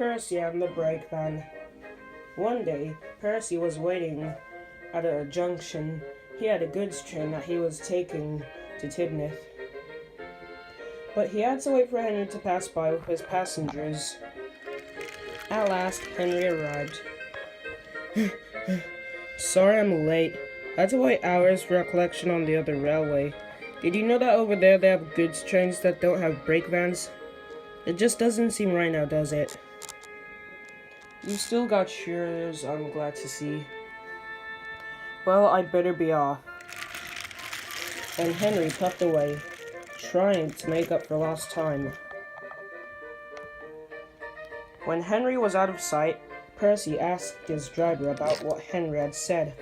Percy and the Brakevan. One day, Percy was waiting at a junction. He had a goods train that he was taking to T&F. But he had to wait for Henry to pass by with his passengers. At last, Henry arrived. Sorry I'm late. I had to wait hours for a collection on the other railway. Did you know that over there they have goods trains that don't have brakevans? It just doesn't seem right now, does it? You still got yours, I'm glad to see. Well, I'd better be off. And Henry puffed away, trying to make up for lost time. When Henry was out of sight, Percy asked his driver about what Henry had said.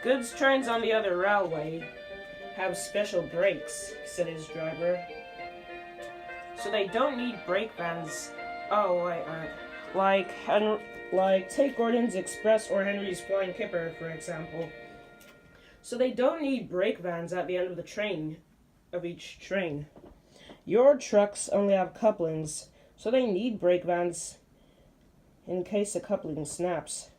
Goods trains on the other railway have special brakes, said his driver. So they don't need brakevans. Oh, wait, like take Gordon's Express or Henry's Flying Kipper, for example. So they don't need brakevans at the end of the train, of each train. Your trucks only have couplings, so they need brakevans in case a coupling snaps.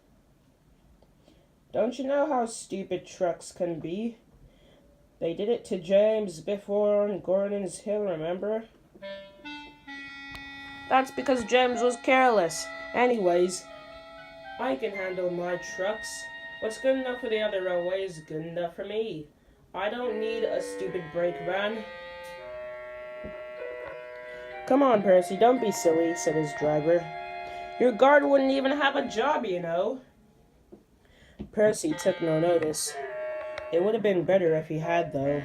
Don't you know how stupid trucks can be? They did it to James before on Gordon's Hill, remember? That's because James was careless. Anyways, I can handle my trucks. What's good enough for the other railway is good enough for me. I don't need a stupid brakevan. Come on, Percy, don't be silly, said his driver. Your guard wouldn't even have a job, you know. Percy took no notice. It would have been better if he had, though.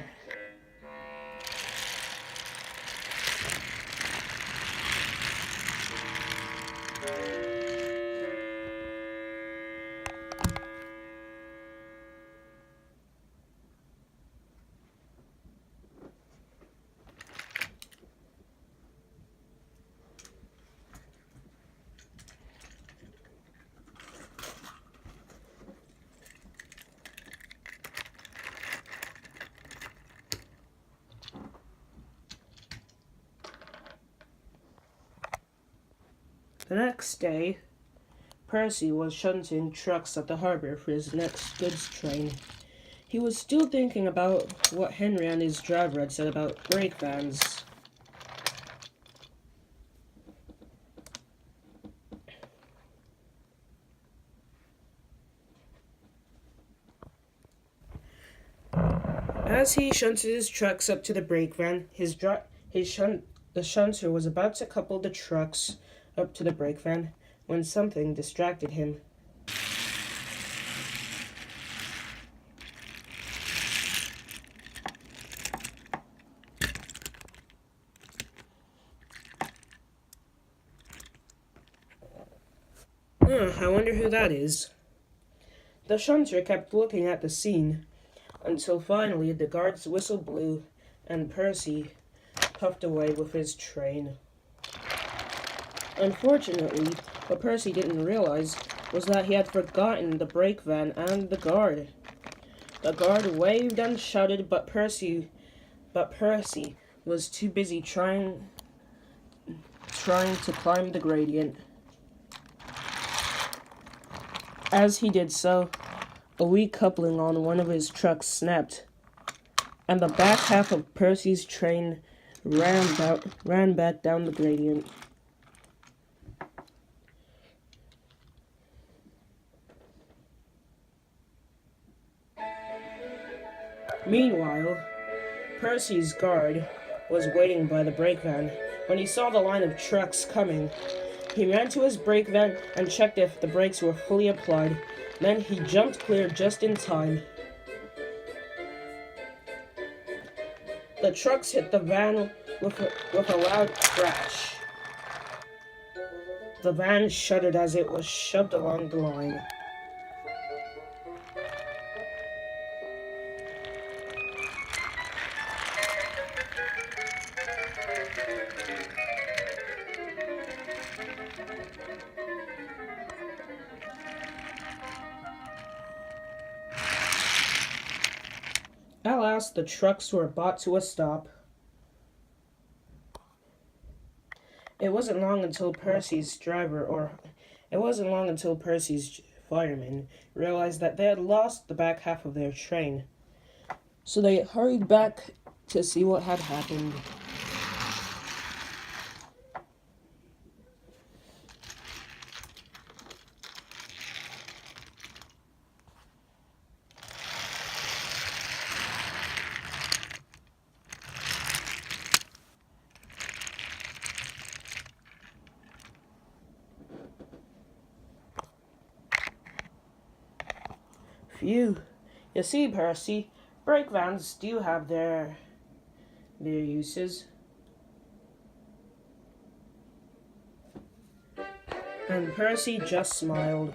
The next day, Percy was shunting trucks at the harbor for his next goods train. He was still thinking about what Henry and his driver had said about brakevans. As he shunted his trucks up to the brakevan, the shunter was about to couple the trucks up to the brakevan when something distracted him. I wonder who that is. The shunter kept looking at the scene until finally the guard's whistle blew and Percy puffed away with his train. Unfortunately, what Percy didn't realize was that he had forgotten the brakevan and the guard. The guard waved and shouted, but Percy was too busy trying to climb the gradient. As he did so, a weak coupling on one of his trucks snapped, and the back half of Percy's train ran back down the gradient. Meanwhile, Percy's guard was waiting by the brakevan. When he saw the line of trucks coming, he ran to his brakevan and checked if the brakes were fully applied. Then he jumped clear just in time. The trucks hit the van with a loud crash. The van shuddered as it was shoved along the line. At last, the trucks were brought to a stop. It wasn't long until Percy's firemen realized that they had lost the back half of their train. So they hurried back to see what had happened. Phew. You see, Percy, brakevans do have their uses. And Percy just smiled.